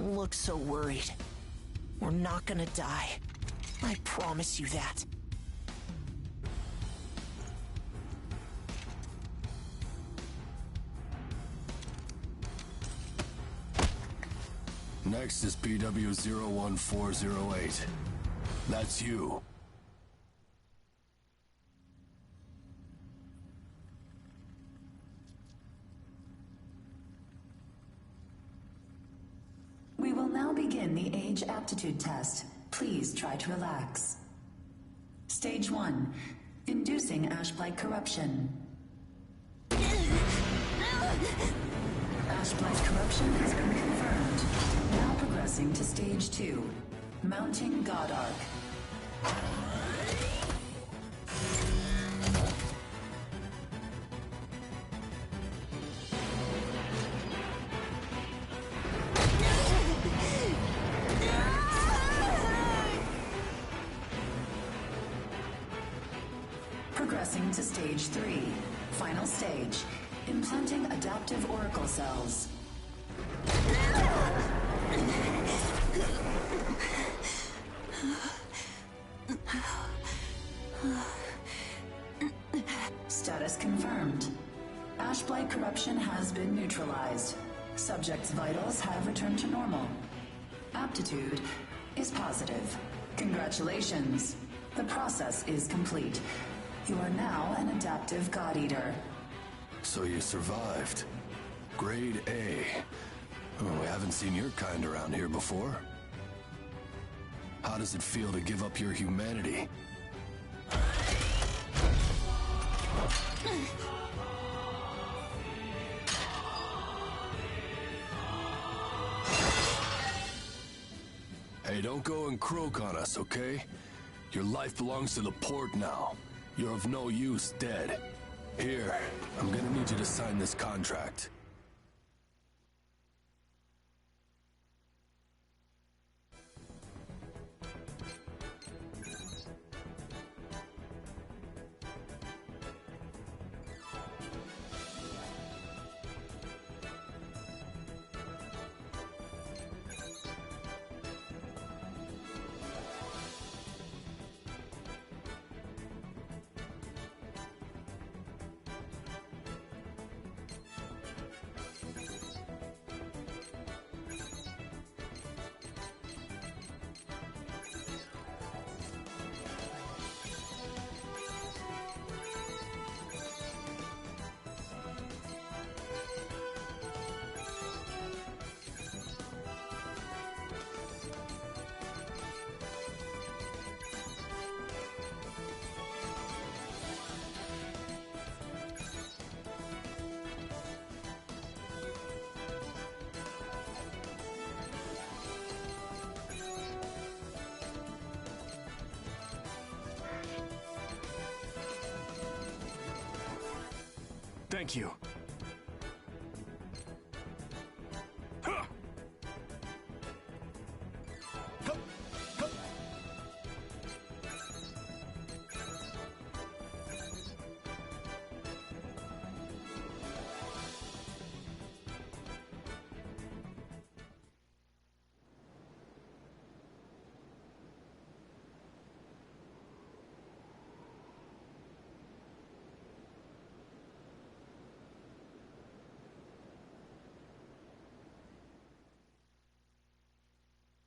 Don't look so worried. We're not gonna die. I promise you that. Next is PW01408. That's you. We will now begin the age aptitude test. Please try to relax. Stage 1. Inducing Ashblight corruption. Ashblight corruption has been confirmed. Now progressing to Stage 2. Mounting God Arc. Progressing to Stage 3. Final stage. Implanting adaptive oracle cells. Status confirmed. Ashblight corruption has been neutralized. Subject's vitals have returned to normal. Aptitude is positive. Congratulations. The process is complete. You are now an adaptive God Eater. So you survived. Grade A. Oh, we haven't seen your kind around here before. How does it feel to give up your humanity? Hey, don't go and croak on us, okay? Your life belongs to the port now. You're of no use dead. Here, I'm gonna need you to sign this contract. Thank you.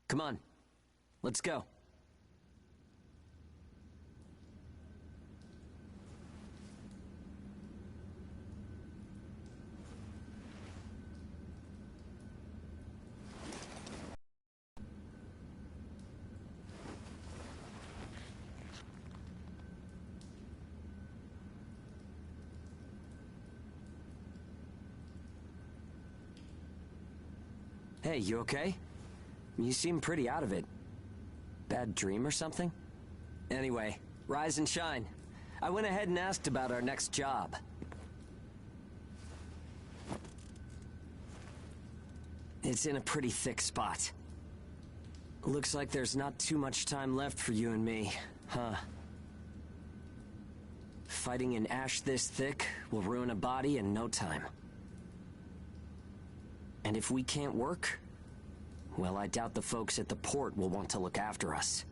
Come on, let's go. Hey, you okay? You seem pretty out of it. Bad dream or something? Anyway, rise and shine. I went ahead and asked about our next job. It's in a pretty thick spot. Looks like there's not too much time left for you and me, huh? Fighting an ash this thick will ruin a body in no time. And if we can't work, well, I doubt the folks at the port will want to look after us.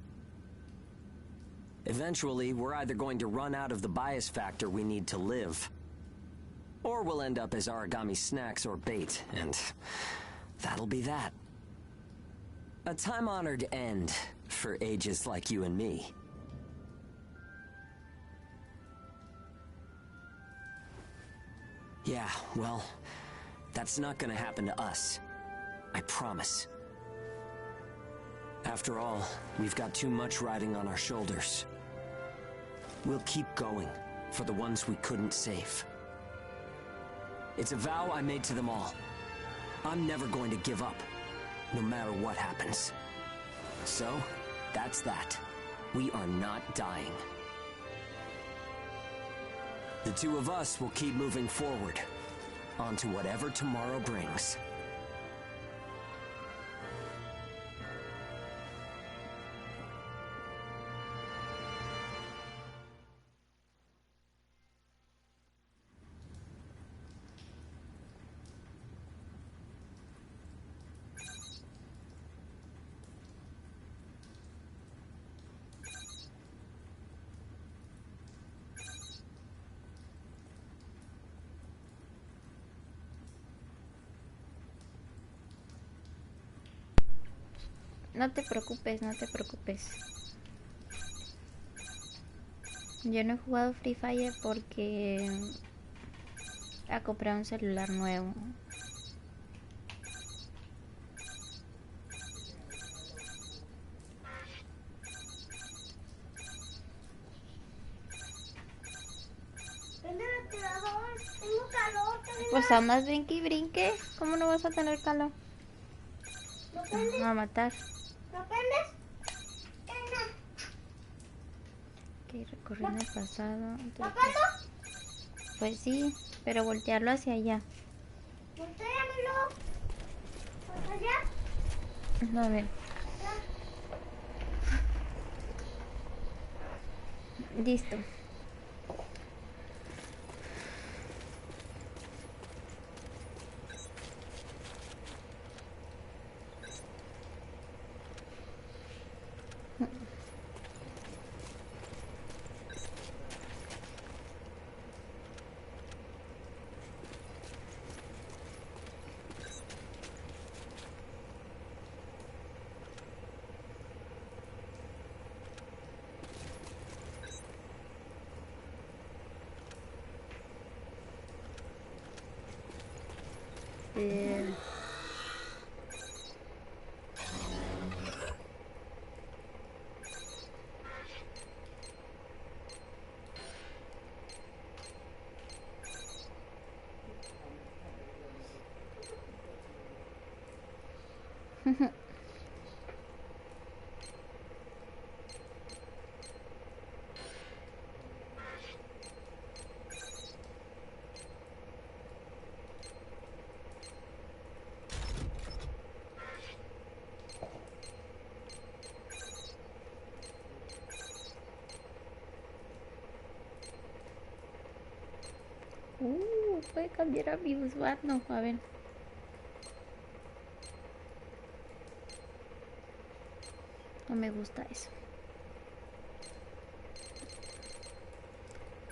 Eventually, we're either going to run out of the bias factor we need to live, or we'll end up as Aragami snacks or bait, and that'll be that. A time-honored end for ages like you and me. Yeah, well, that's not gonna happen to us. I promise. After all, we've got too much riding on our shoulders. We'll keep going for the ones we couldn't save. It's a vow I made to them all. I'm never going to give up, no matter what happens. So, that's that. We are not dying. The two of us will keep moving forward, on to whatever tomorrow brings. No te preocupes, no te preocupes. Yo no he jugado Free Fire porque a comprar un celular nuevo. Pues a más brinque y brinque. ¿Cómo no vas a tener calor? A matar. Ok, recorriendo el pasado. Entonces, pues sí, pero voltearlo hacia allá. Volteamelo. ¿Hacia allá? No, a ver. Listo. Puede cambiar a mi usuario. A ver. No me gusta eso.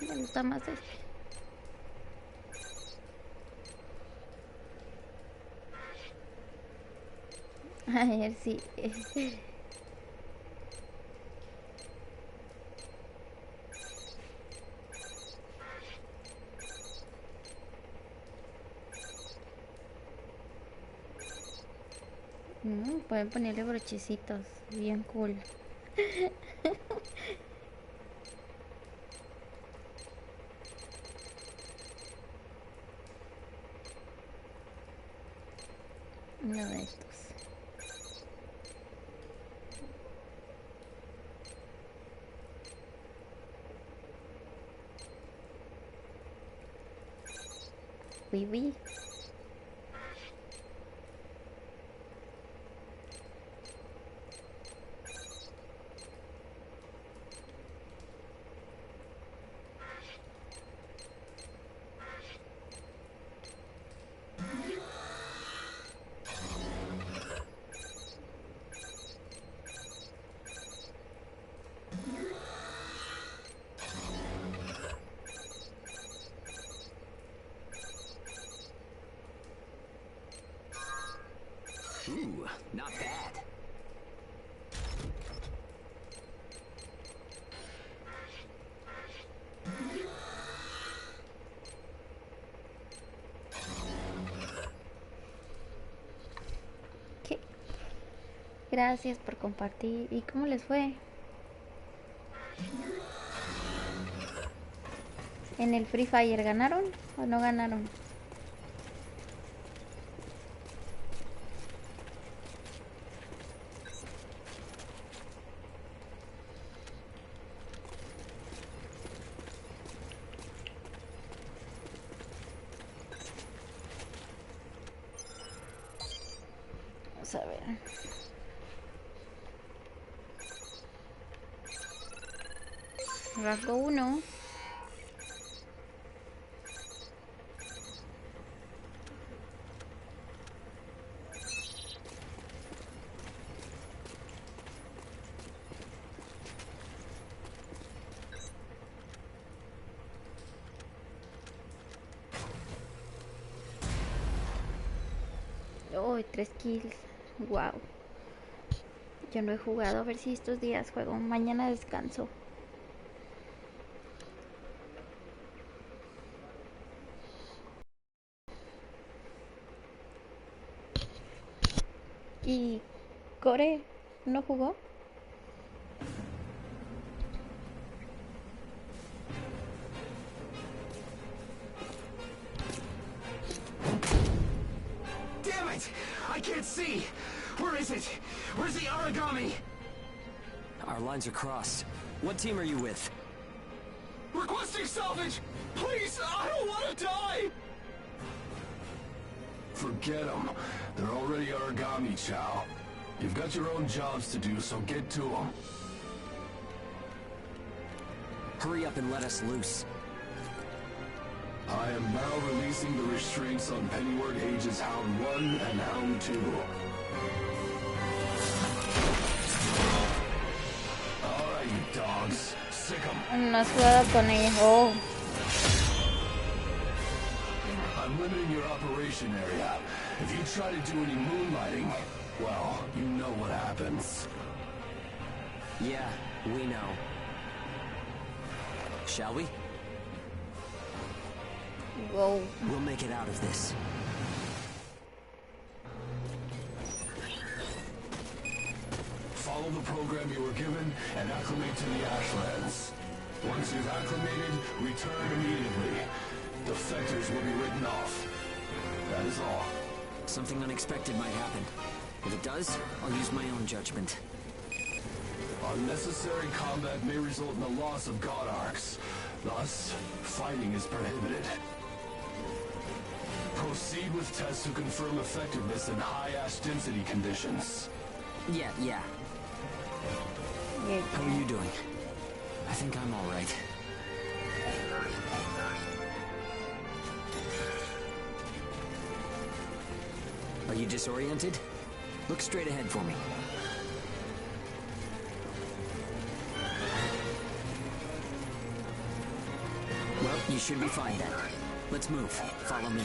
Me gusta más este. A ver si... pueden ponerle brochecitos. Bien cool. Uno de estos. Oui, oui. gracias por compartir. ¿Y cómo les fue? ¿En el Free Fire ganaron o no ganaron? Vamos a ver. Rasgo 1. Oh, 3 kills. Wow. Yo no he jugado, a ver si estos días juego. Mañana descanso. ¿Y Core no jugó? Damn it! I can't see! Where is it? Where's the origami? Our lines are crossed. What team are you with? Requesting salvage! Please, I don't want to die! Forget them. They're already origami, Chow. You've got your own jobs to do, so get to them. Hurry up and let us loose. I am now releasing the restraints on Pennyward Ages Hound 1 and Hound 2. Alright, you dogs. Sick 'em. No has jugado con ella. Oh. I'm limiting your operation area. If you try to do any moonlighting, well, you know what happens. Yeah, we know. Shall we? Whoa. We'll make it out of this. Follow the program you were given and acclimate to the Ashlands. Once you've acclimated, return immediately. Defectors will be written off. That is all. Something unexpected might happen. If it does, I'll use my own judgment. Unnecessary combat may result in the loss of God Arcs. Thus, fighting is prohibited. Proceed with tests to confirm effectiveness in high ash density conditions. Yeah. Yeah. How are you doing? I think I'm all right. Are you disoriented? Look straight ahead for me. Well, you should be fine then. Let's move. Follow me.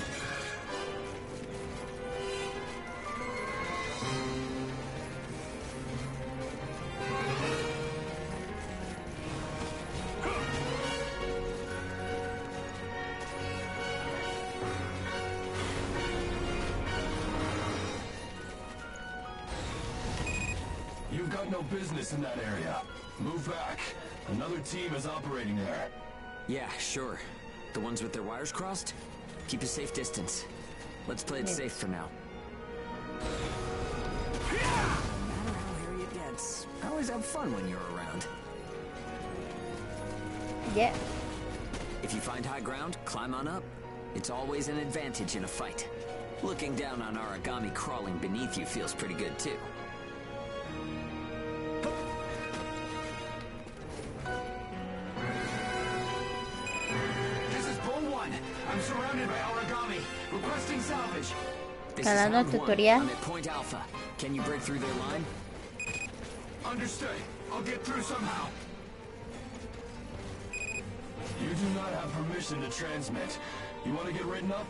You've got no business in that area. Move back. Another team is operating there. Yeah, sure. The ones with their wires crossed? Keep a safe distance. Let's play it safe for now. No matter how hairy it gets, I always have fun when you're around. Yeah. If you find high ground, climb on up. It's always an advantage in a fight. Looking down on origami crawling beneath you feels pretty good too. I'm surrounded by origami. Requesting salvage. This Está is dando Hound 1. tutorial. I'm at Point Alpha. Can you break through their line? Understood. I'll get through somehow. You do not have permission to transmit. You want to get written up?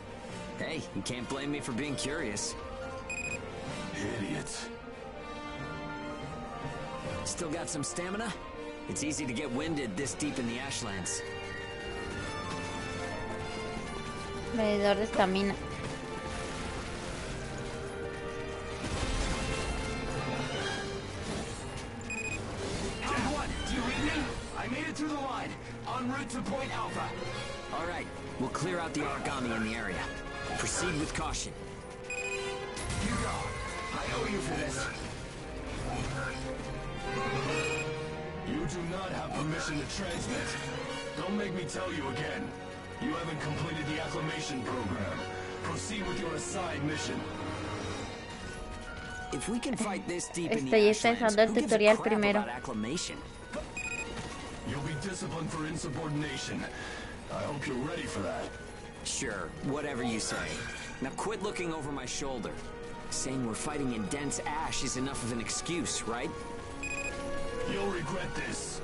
Hey, you can't blame me for being curious. Idiot. Still got some stamina? It's easy to get winded this deep in the Ashlands. Medidor de estamina. to the line, en route to Point Alpha. All right, we'll clear out the origami in the area. Proceed with caution. Hugo, I owe you for this. You do not have permission to transmit. Don't make me tell you again. You haven't completed the acclimation program. Proceed with your assigned mission. If we can fight this deep in the Estoy Ashlands, empezando el who gives a tutorial crap primero. about acclimation? You'll be disciplined for insubordination. I hope you're ready for that. Sure, whatever you say. Now quit looking over my shoulder. Saying we're fighting in dense ash is enough of an excuse, right? You'll regret this.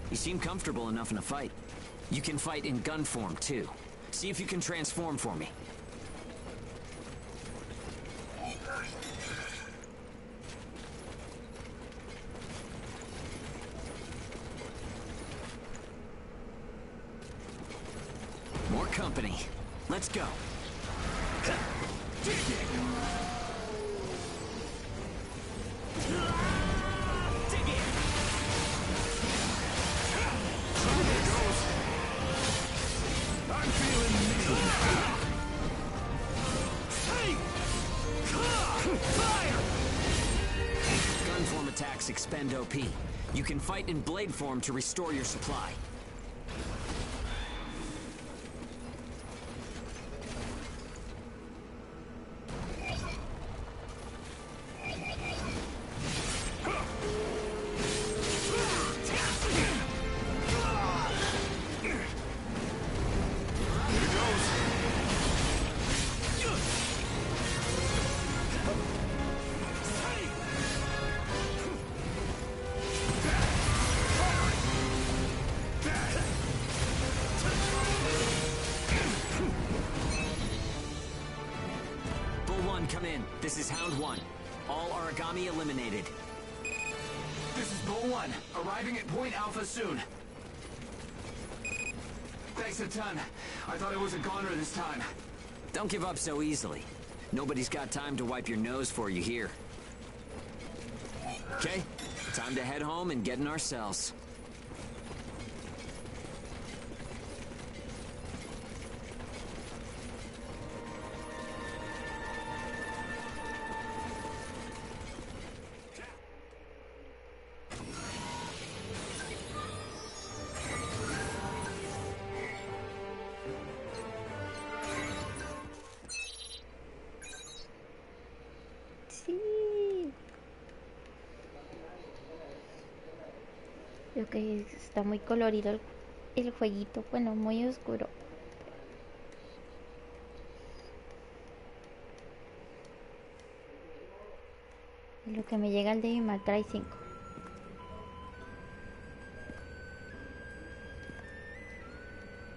You seem comfortable enough in a fight. You can fight in gun form, too. See if you can transform for me. More company. Let's go. Gun form attacks expend OP. You can fight in blade form to restore your supply. Come in. This is Hound 1. All origami eliminated. This is Bull 1, arriving at Point Alpha soon. Thanks a ton. I thought I was a goner this time. Don't give up so easily. Nobody's got time to wipe your nose for you here. Okay, time to head home and get in our cells. Creo que está muy colorido el jueguito, bueno, muy oscuro. Lo que me llega el Devil May Cry 5.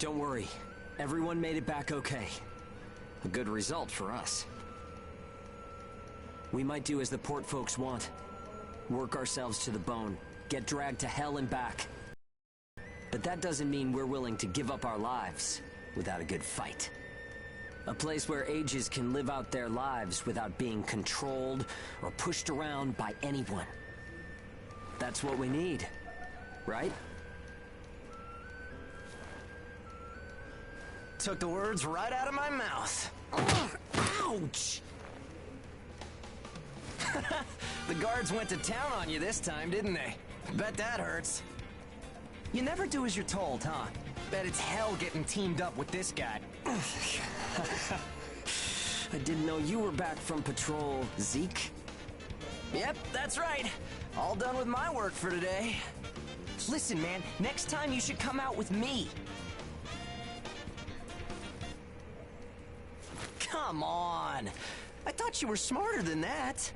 Don't worry. Everyone made it back okay. A good result for us. We might do as the port folks want. Work ourselves to the bone. Get dragged to hell and back. But that doesn't mean we're willing to give up our lives without a good fight. A place where ages can live out their lives without being controlled or pushed around by anyone. That's what we need, right? Took the words right out of my mouth. Ouch! The guards went to town on you this time, didn't they? Bet that hurts. You never do as you're told, huh? Bet it's hell getting teamed up with this guy. I didn't know you were back from patrol, Zeke. Yep, that's right. All done with my work for today. Listen, man, next time you should come out with me. Come on. I thought you were smarter than that.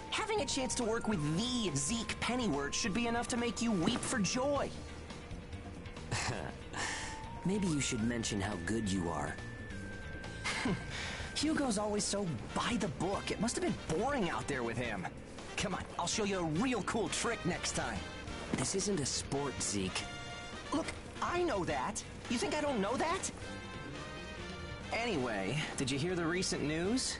Having a chance to work with the Zeke Pennyworth should be enough to make you weep for joy. Maybe you should mention how good you are. Hugo's always so by the book. It must have been boring out there with him. Come on, I'll show you a real cool trick next time. This isn't a sport, Zeke. Look, I know that. You think I don't know that? Anyway, did you hear the recent news?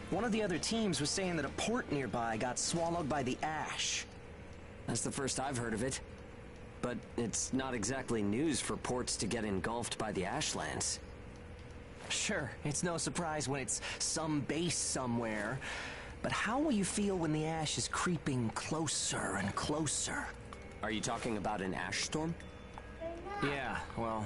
One of the other teams was saying that a port nearby got swallowed by the ash. That's the first I've heard of it. But it's not exactly news for ports to get engulfed by the ashlands. Sure, it's no surprise when it's some base somewhere. But how will you feel when the ash is creeping closer and closer? Are you talking about an ash storm? Yeah, well,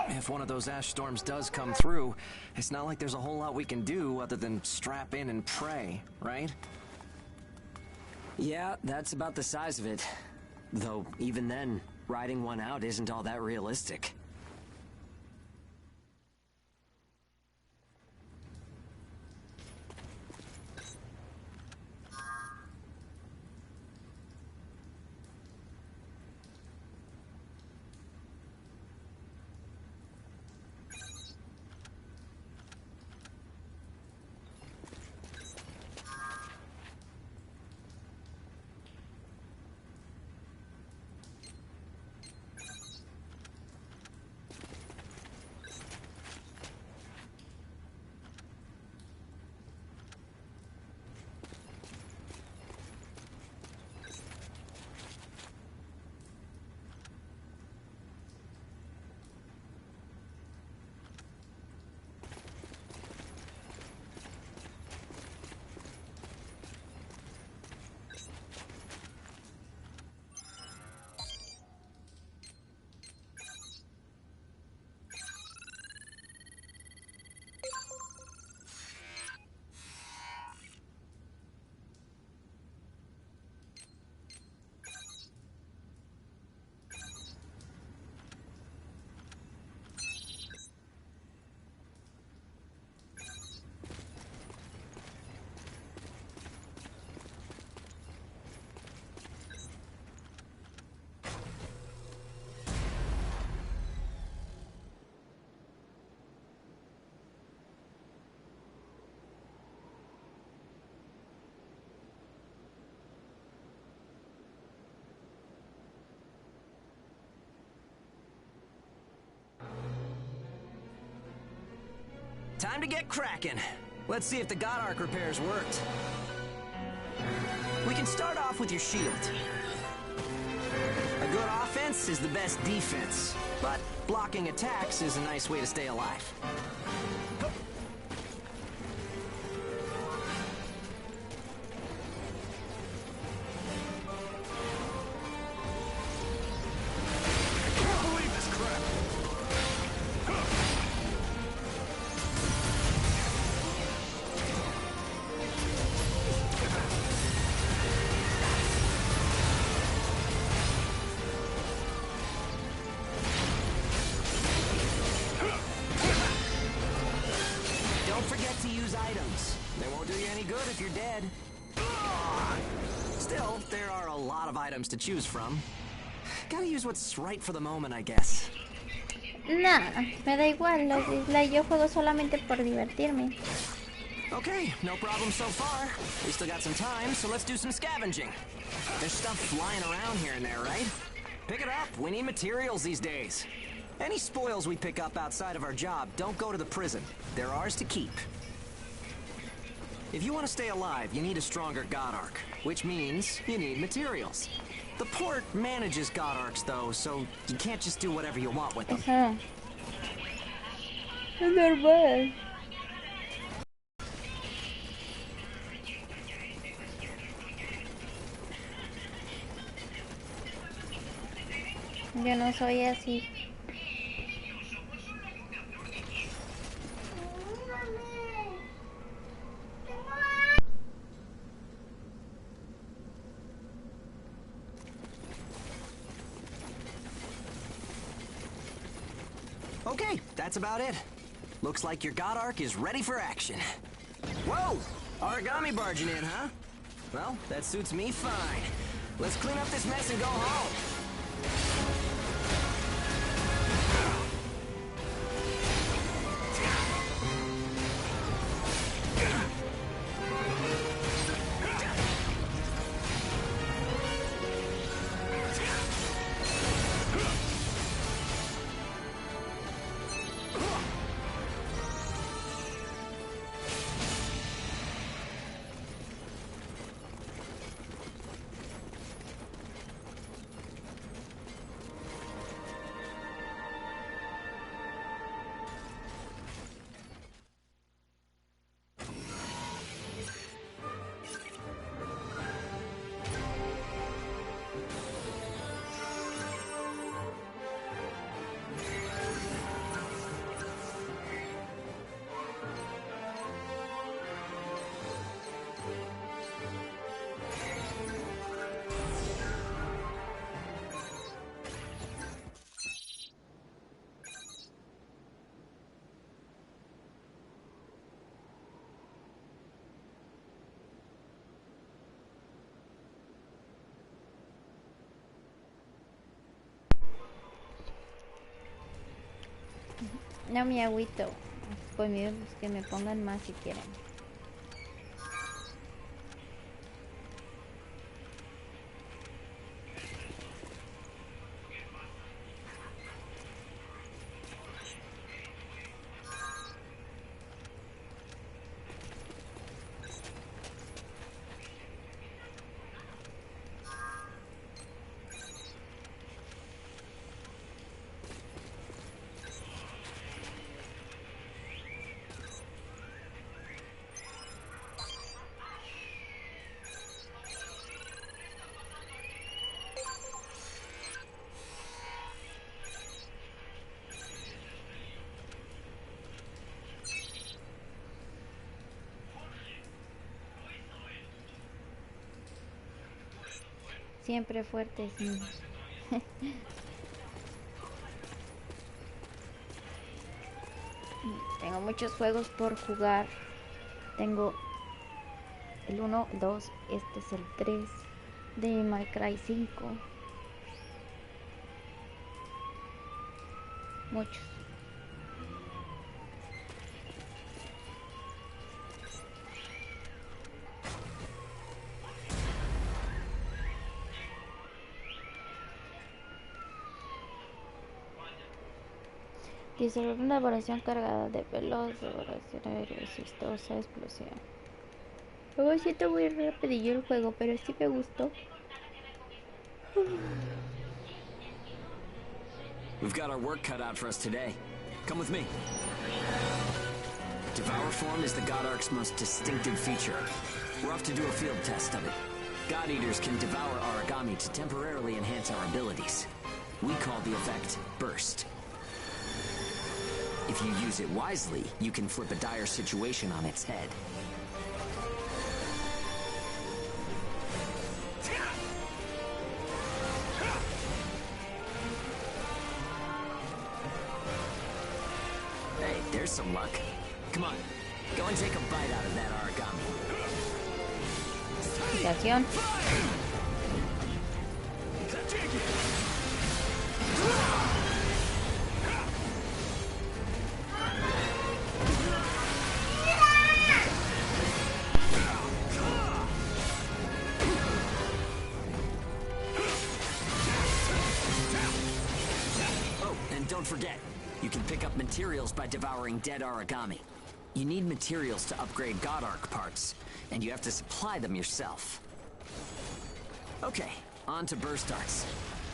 if one of those ash storms does come through, it's not like there's a whole lot we can do other than strap in and pray, right? Yeah, that's about the size of it. Though, even then, riding one out isn't all that realistic. Time to get cracking. Let's see if the God Arc repairs worked. We can start off with your shield. A good offense is the best defense, but blocking attacks is a nice way to stay alive. To choose from. Gotta use what's right for the moment, I guess. Nah, me da igual. Yo juego solamente por divertirme. Okay, no problem so far. We still got some time, so let's do some scavenging. There's stuff flying around here and there, right? Pick it up. We need materials these days. Any spoils we pick up outside of our job don't go to the prison. They're ours to keep. If you want to stay alive, you need a stronger God Arc, which means you need materials. The port manages God Arcs, though, so you can't just do whatever you want with them. Es normal. Yo no soy así. Okay, that's about it. Looks like your God Arc is ready for action. Whoa! Origami barging in, huh? Well, that suits me fine. Let's clean up this mess and go home. No me agüito. Pues que me pongan más si quieren. Siempre fuertes, sí. Tengo muchos juegos por jugar. Tengo el 1, el 2, este es el 3 de May Cry 5. Muchos. Dice una elaboración cargada de veloz, elaboración resistosa, explosión. Luego siento muy rapidillo el juego, pero sí me gustó. We've got our work cut out for us today. Come with me. Devour form is the God Ark's most distinctive feature. We're off to do a field test of it. God Eaters can devour Aragami to temporarily enhance our abilities. We call the effect Burst. If you use it wisely, you can flip a dire situation on its head. Hey, there's some luck. Come on, go and take a bite out of that Aragami. Acción. Don't forget, you can pick up materials by devouring dead Aragami. You need materials to upgrade God Ark parts, and you have to supply them yourself. Okay, on to burst arts.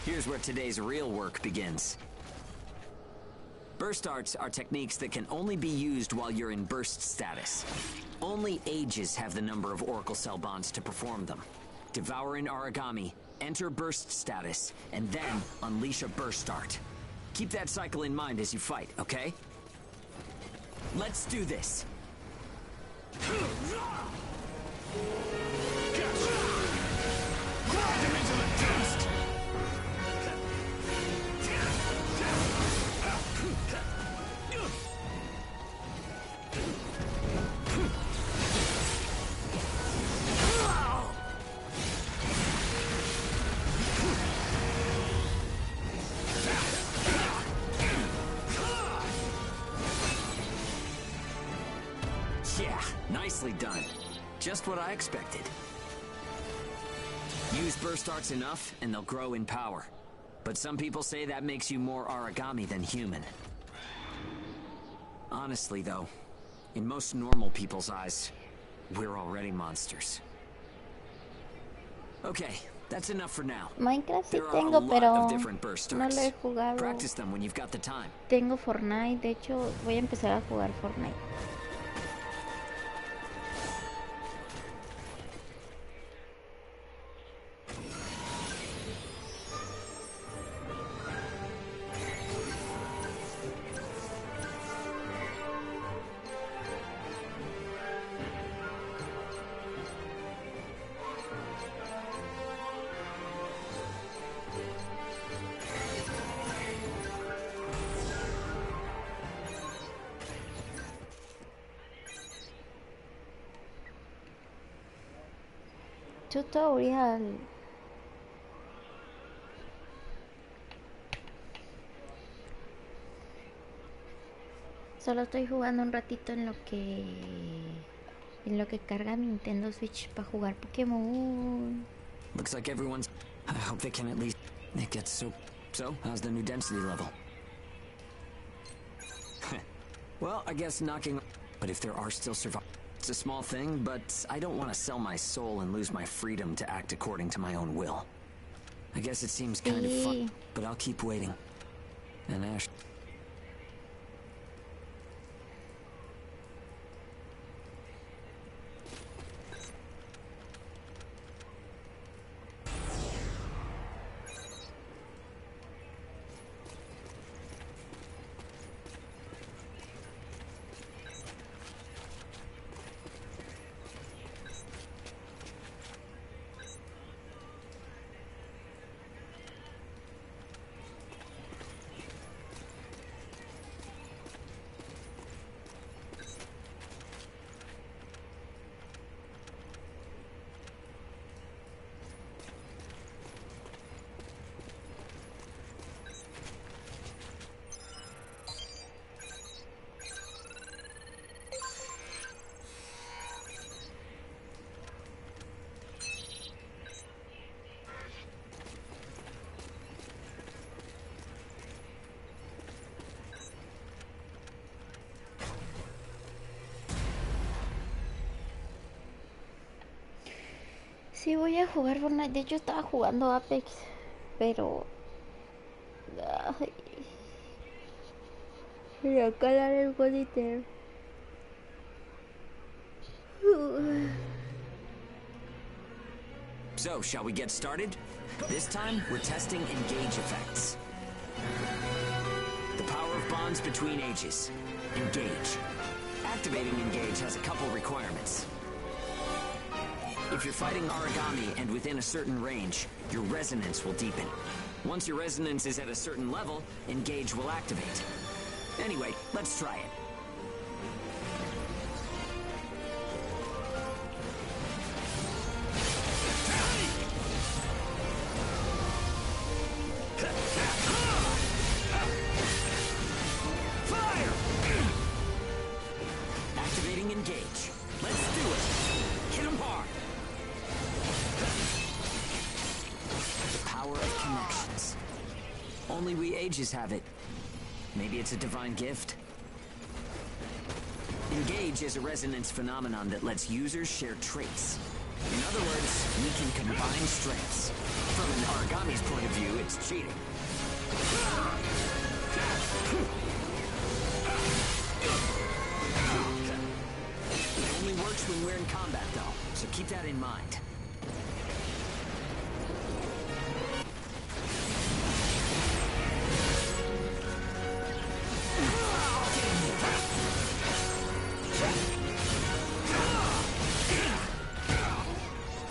Here's where today's real work begins. Burst arts are techniques that can only be used while you're in burst status. Only Ages have the number of Oracle Cell bonds to perform them. Devour an Aragami, enter burst status, and then unleash a burst art. Keep that cycle in mind as you fight, okay? Let's do this! Grind him into the dust! Yeah, nicely done. Just what I expected. Use burst arts enough, and they'll grow in power. But some people say that makes you more Aragami than human. Honestly, though, in most normal people's eyes, we're already monsters. Okay, that's enough for now. Minecraft sí There are tengo, a lot pero of different burst no arts. lo he jugado. Practice them when you've got the time. Tengo Fortnite, de hecho voy a empezar a jugar Fortnite. Tutorial. Solo estoy jugando un ratito en lo que carga mi Nintendo Switch para jugar Pokémon. Looks like everyone's... I hope they can at least... It gets so... So, how's the new density level? Well, I guess knocking... But if there are still survivors... It's a small thing, but I don't want to sell my soul and lose my freedom to act according to my own will. I guess it seems kind of fun, but I'll keep waiting. And Ash... Sí, voy a jugar Fortnite. De hecho, estaba jugando Apex, pero... Ay, voy a calar el monitor. So, shall we get started? This time, we're testing engage effects. The power of bonds between ages. Engage. Activating engage has a couple requirements. If you're fighting Aragami and within a certain range, your resonance will deepen. Once your resonance is at a certain level, engage will activate. Anyway, let's try it. Fire! Activating engage. Let's do it. Hit him hard. The power of connections. Only we ages have it. Maybe it's a divine gift. Engage is a resonance phenomenon that lets users share traits. In other words, we can combine strengths. From an Aragami's point of view, it's cheating. It only works when we're in combat, though, so keep that in mind.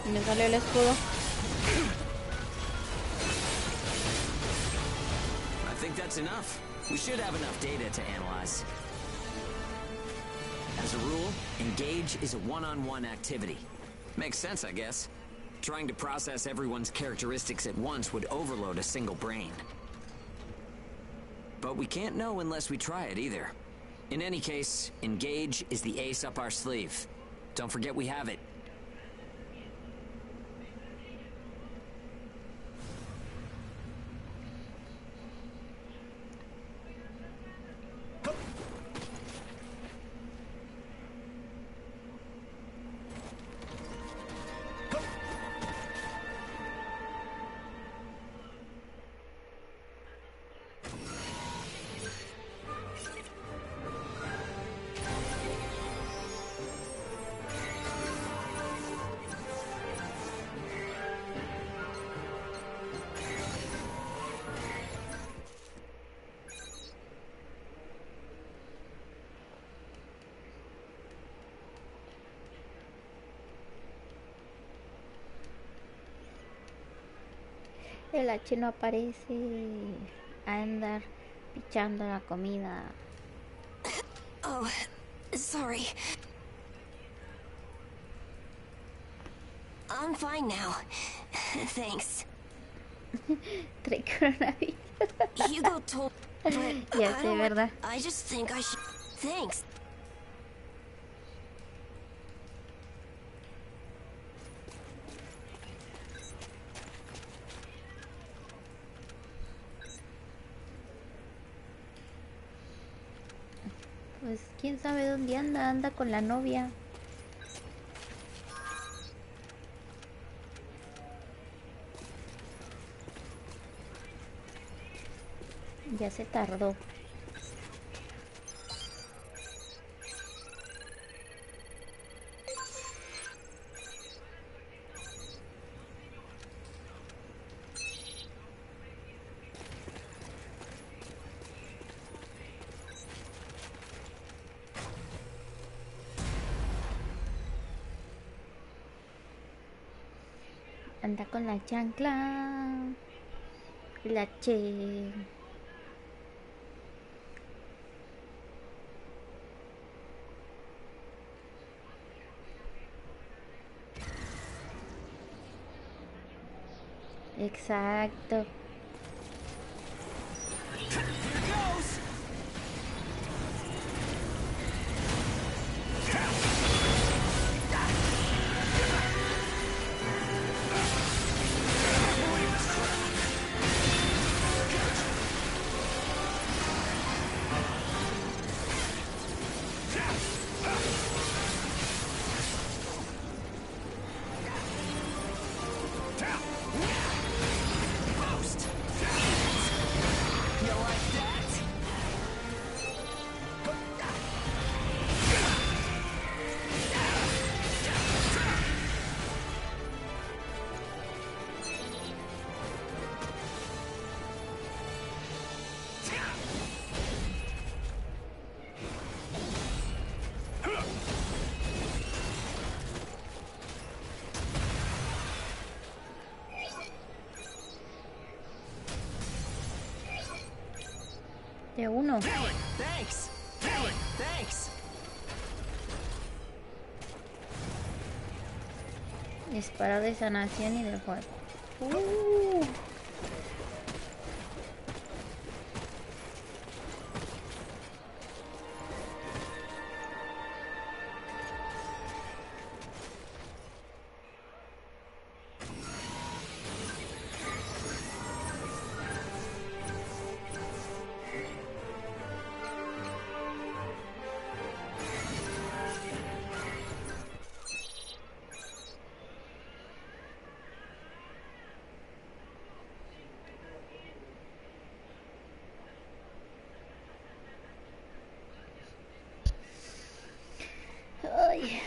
Me salió el escudo. I think that's enough. We should have enough data to analyze. As a rule, engage is a one-on-one activity. Makes sense, I guess. Trying to process everyone's characteristics at once would overload a single brain. But we can't know unless we try it either. In any case, engage is the ace up our sleeve. Don't forget we have it. El H no aparece. A andar pichando la comida. Oh, sorry. I'm fine now. Thanks. Trae coronavirus. Hugo told... But Ya sé, ¿verdad? I just think I should... Thanks. Pues quién sabe dónde anda, anda con la novia. Ya se tardó. Anda con la chancla. La che. Exacto. De uno. Thanks. Thanks. Disparo de sanación y de fuego. Ay.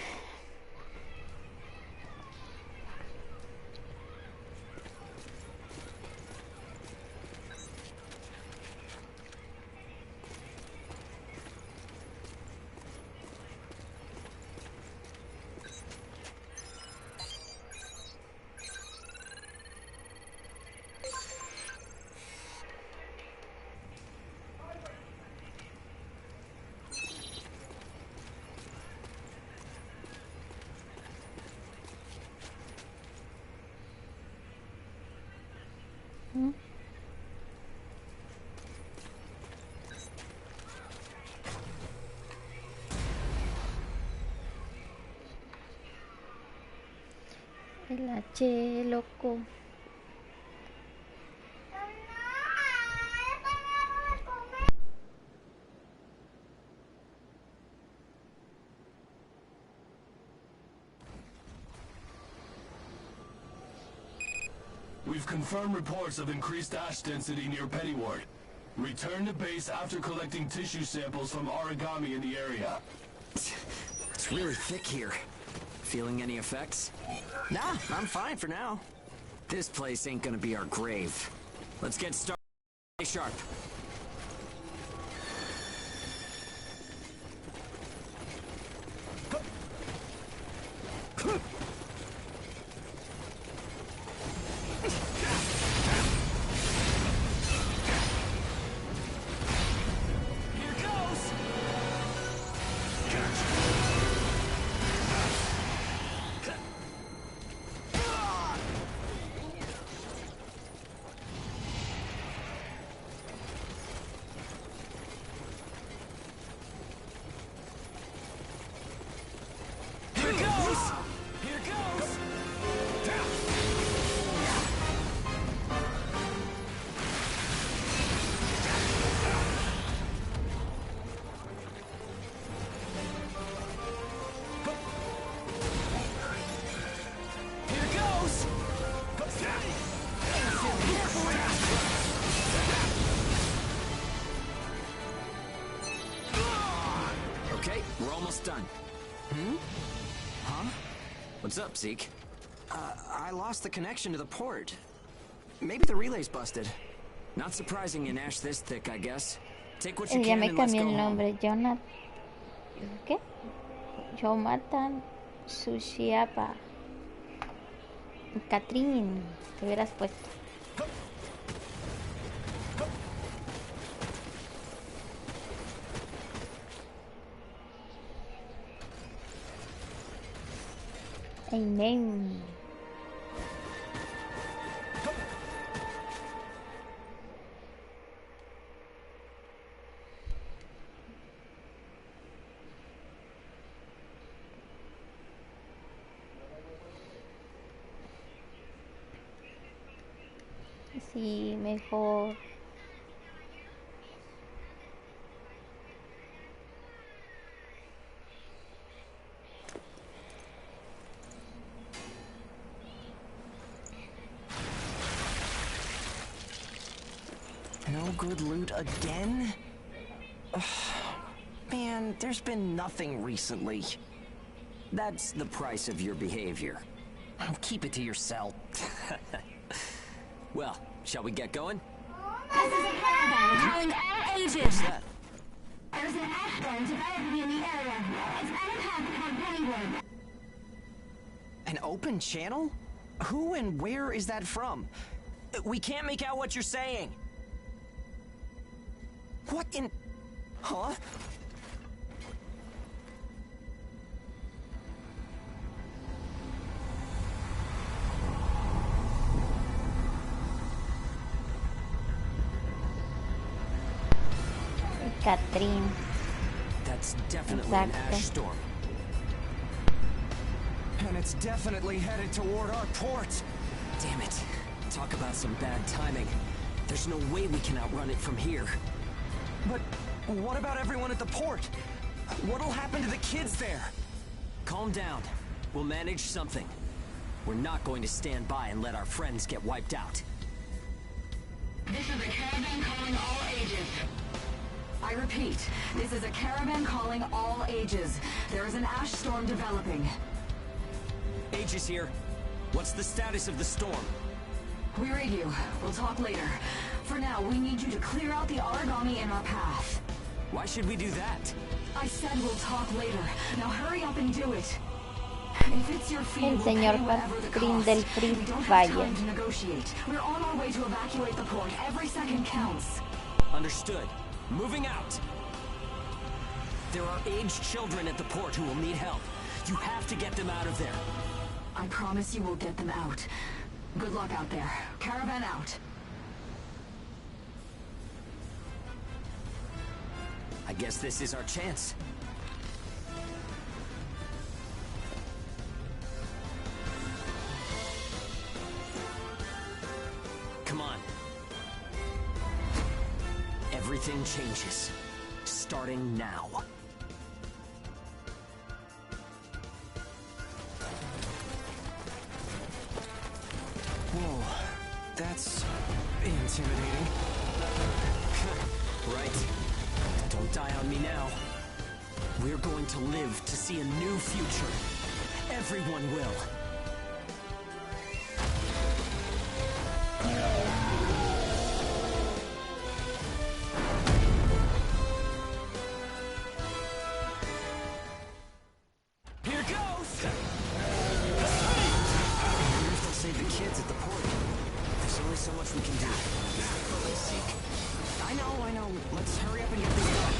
El H, loco. We've confirmed reports of increased ash density near Pennyward. Return to base after collecting tissue samples from origami in the area. It's really thick here. Feeling any effects? Nah, I'm fine for now. This place ain't gonna be our grave. Let's get started. Stay sharp. Okay, we're almost done. Huh? What's up, Zeke? I lost the connection to the port. Maybe the relay's busted. Not surprising in ash this thick, I guess. Take what you Ya can me and let's cambié go el home. nombre. Jonathan. ¿Qué? Jonathan Sushiapa. Catrín, te hubieras puesto. Amen. Sí, mejor. No good loot again? Ugh. Man, there's been nothing recently. That's the price of your behavior. Keep it to yourself. Well, shall we get going? This is a caravan calling all ages. What's that? There's an ash storm developing in the area. It's on a path toward Pennywood. An open channel? Who and where is that from? We can't make out what you're saying. What in... Huh? Catrín. That's definitely an Exacto. ash storm. And it's definitely headed toward our port. Damn it. Talk about some bad timing. There's no way we can outrun it from here. But what about everyone at the port? What'll happen to the kids there? Calm down. We'll manage something. We're not going to stand by and let our friends get wiped out. This is a caravan calling all ages. I repeat, this is a caravan calling all ages. There is an ash storm developing. Aegis here. What's the status of the storm? We read you. We'll talk later. For now, we need you to clear out the origami in our path. Why should we do that? I said we'll talk later. Now hurry up and do it. If it's your fee, El we'll pay señor whatever the Catrín cost. del Free We don't have Fire. time to negotiate. We're on our way to evacuate the port. Every second counts. Understood. Moving out. There are aged children at the port who will need help. You have to get them out of there. I promise you we'll get them out. Good luck out there. Caravan out. I guess this is our chance. Come on. Everything changes. Starting now. Whoa, that's intimidating. Right. Don't die on me now. We're going to live to see a new future. Everyone will. Here goes! They'll save the kids at the port. There's only so much we can do. Zeke. I know. Let's hurry up and get this done.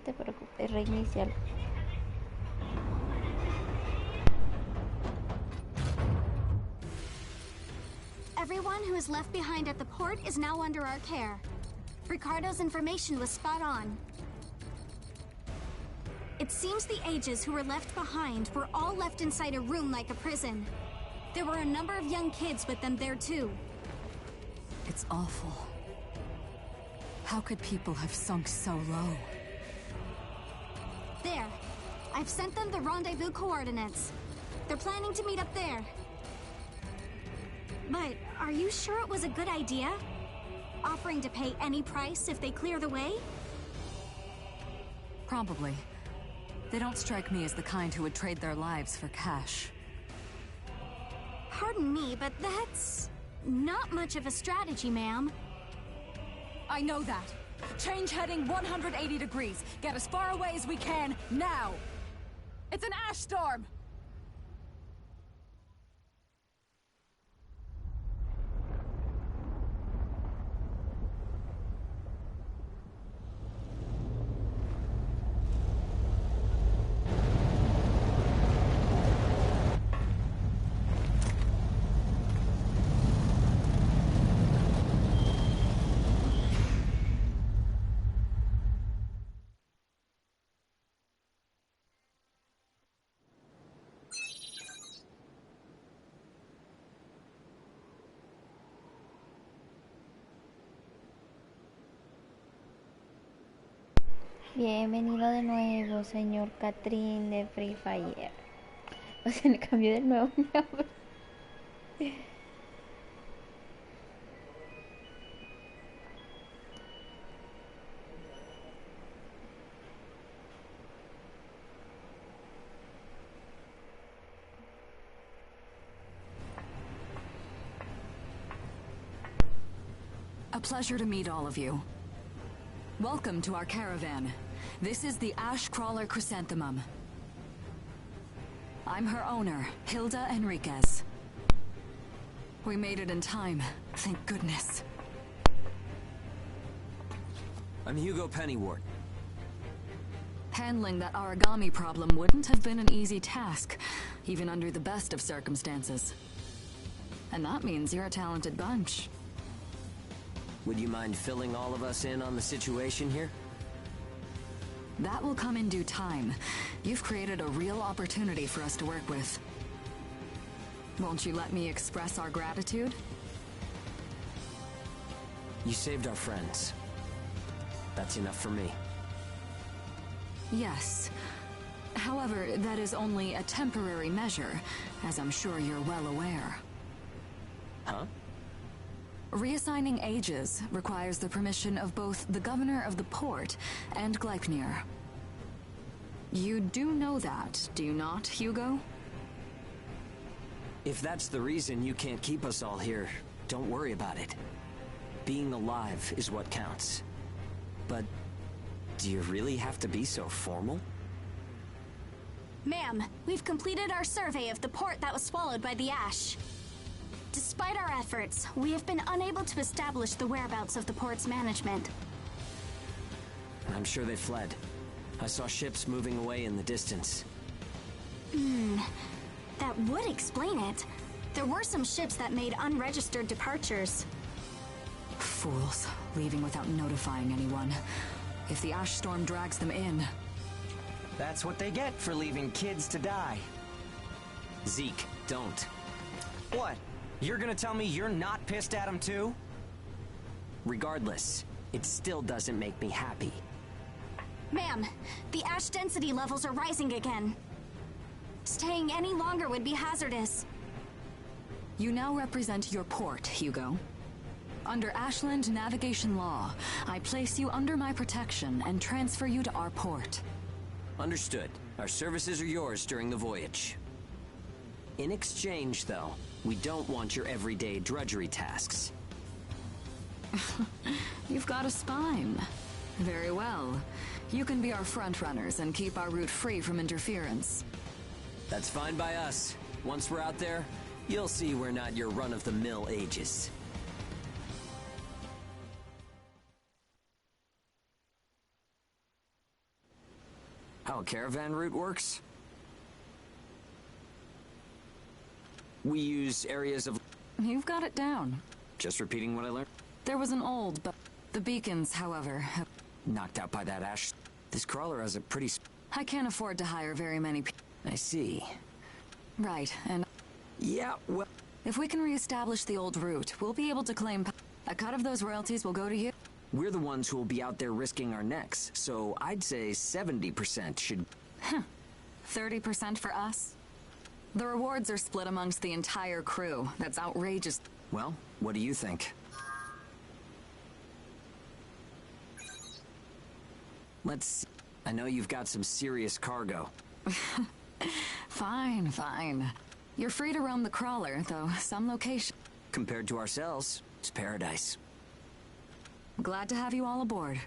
te preocupes, reiniciarlo. Everyone who is left behind at the port is now under our care. Ricardo's information was spot on. It seems the Ages who were left behind were all left inside a room like a prison. There were a number of young kids with them there too. It's awful. How could people have sunk so low? There. I've sent them the rendezvous coordinates. They're planning to meet up there. But are you sure it was a good idea? Offering to pay any price if they clear the way? Probably. They don't strike me as the kind who would trade their lives for cash. Pardon me, but that's not much of a strategy, ma'am. I know that. Change heading 180 degrees. Get as far away as we can, now! It's an ash storm! Bienvenido de nuevo, señor Catrín de Free Fire. O sea, le cambió de nuevo nombre. A pleasure to meet all of you. Welcome to our caravan. This is the Ash Crawler Chrysanthemum. I'm her owner, Hilda Enriquez. We made it in time, thank goodness. I'm Hugo Pennywort. Handling that origami problem wouldn't have been an easy task, even under the best of circumstances. And that means you're a talented bunch. Would you mind filling all of us in on the situation here? That will come in due time. You've created a real opportunity for us to work with. Won't you let me express our gratitude? You saved our friends. That's enough for me. Yes. However, that is only a temporary measure, as I'm sure you're well aware. Huh? Reassigning Ages requires the permission of both the governor of the port and Gleipnir. You do know that, do you not, Hugo? If that's the reason you can't keep us all here, don't worry about it. Being alive is what counts. But do you really have to be so formal? Ma'am, we've completed our survey of the port that was swallowed by the ash. Despite our efforts, we have been unable to establish the whereabouts of the port's management. I'm sure they fled. I saw ships moving away in the distance. That would explain it. There were some ships that made unregistered departures. Fools, leaving without notifying anyone. If the ash storm drags them in... That's what they get for leaving kids to die. Zeke, don't. What? You're gonna tell me you're not pissed at him too? Regardless, it still doesn't make me happy. Ma'am, the ash density levels are rising again. Staying any longer would be hazardous. You now represent your port, Hugo. Under Ashland navigation law, I place you under my protection and transfer you to our port. Understood. Our services are yours during the voyage. In exchange, though, we don't want your everyday drudgery tasks. You've got a spine. Very well. You can be our front runners and keep our route free from interference. That's fine by us. Once we're out there, you'll see we're not your run-of-the-mill Ages. how a caravan route works? We use areas of... You've got it down. Just repeating what I learned. There was an old, but the beacons, however, have... Knocked out by that ash. This crawler has a pretty... I can't afford to hire very many people. I see. Right, and... Yeah, well... If we can reestablish the old route, we'll be able to claim... A cut of those royalties will go to you. We're the ones who will be out there risking our necks, so I'd say 70% should... 30% for us? The rewards are split amongst the entire crew. That's outrageous. Well, what do you think? Let's see. I know you've got some serious cargo. Fine, fine. You're free to roam the crawler, though some location... Compared to ourselves, it's paradise. Glad to have you all aboard.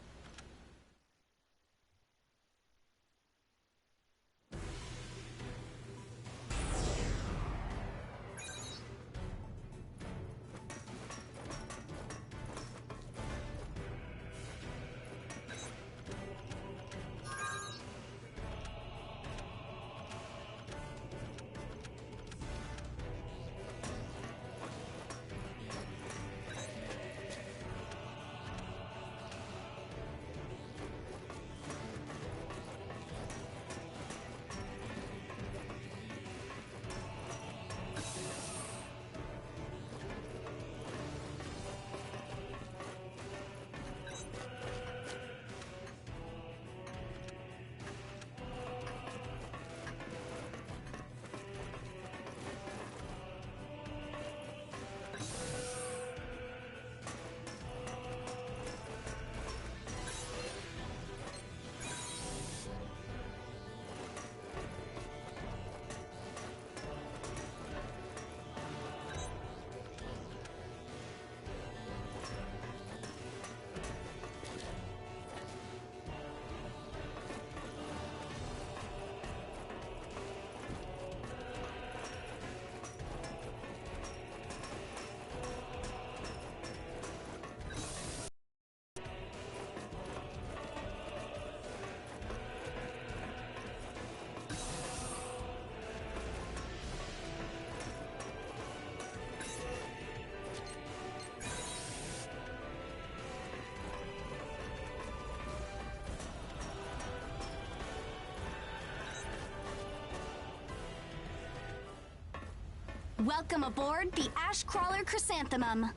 Welcome aboard the Ash Crawler Chrysanthemum.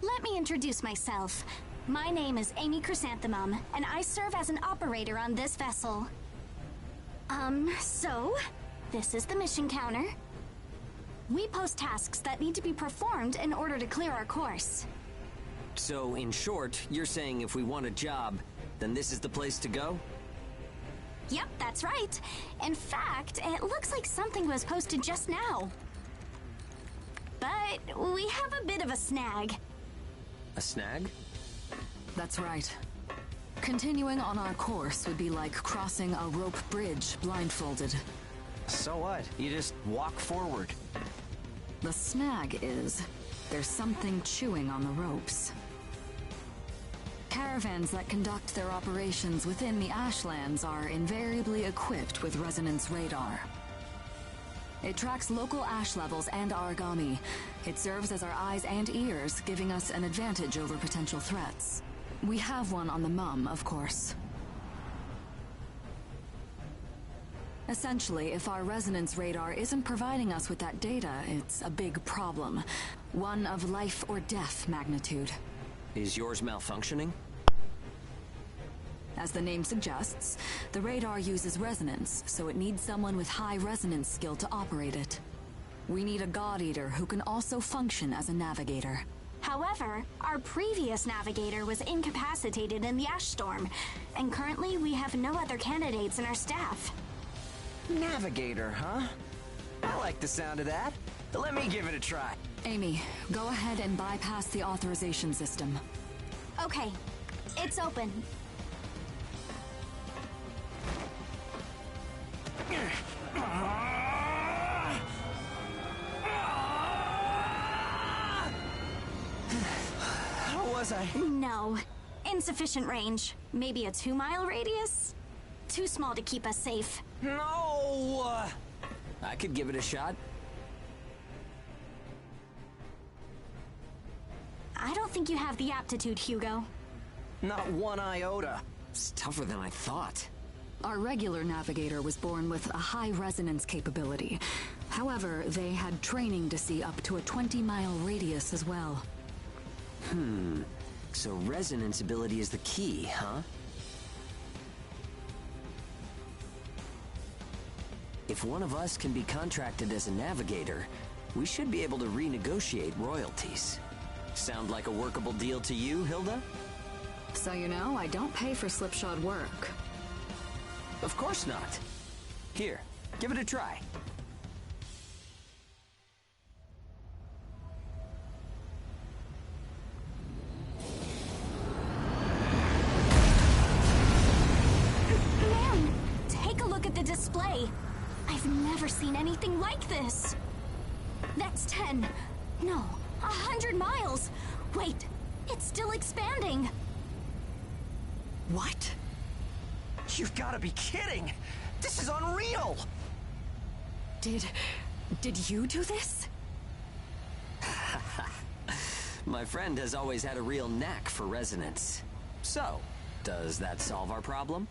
Let me introduce myself. My name is Amy Chrysanthemum, and I serve as an operator on this vessel. So, this is the mission counter. We post tasks that need to be performed in order to clear our course. So, in short, you're saying if we want a job, then this is the place to go? Yep, that's right. In fact, it looks like something was posted just now. But we have a bit of a snag. A snag? That's right. Continuing on our course would be like crossing a rope bridge blindfolded. So what? You just walk forward. The snag is, there's something chewing on the ropes. Caravans that conduct their operations within the Ashlands are invariably equipped with resonance radar. It tracks local ash levels and origami. It serves as our eyes and ears, giving us an advantage over potential threats. We have one on the Mum, of course. Essentially, if our resonance radar isn't providing us with that data, it's a big problem. One of life or death magnitude. Is yours malfunctioning? As the name suggests, the radar uses resonance, so it needs someone with high resonance skill to operate it. We need a God Eater who can also function as a navigator. However, our previous navigator was incapacitated in the ash storm, and currently we have no other candidates in our staff. Navigator, huh? I like the sound of that. Let me give it a try. Amy, go ahead and bypass the authorization system. Okay, it's open. How was I? No. Insufficient range. Maybe a 2-mile radius? too small to keep us safe. No! I could give it a shot. I don't think you have the aptitude, Hugo. Not one iota. It's tougher than I thought. Our regular navigator was born with a high resonance capability. However, they had training to see up to a 20-mile radius as well. So resonance ability is the key, huh? If one of us can be contracted as a navigator, we should be able to renegotiate royalties. Sound like a workable deal to you, Hilda? So you know, I don't pay for slipshod work. Of course not. Here, give it a try. Man, take a look at the display. I've never seen anything like this. That's 10. No, 100 miles. Wait, it's still expanding. What? You've got to be kidding! This is unreal! Did you do this? My friend has always had a real knack for resonance. So, does that solve our problem?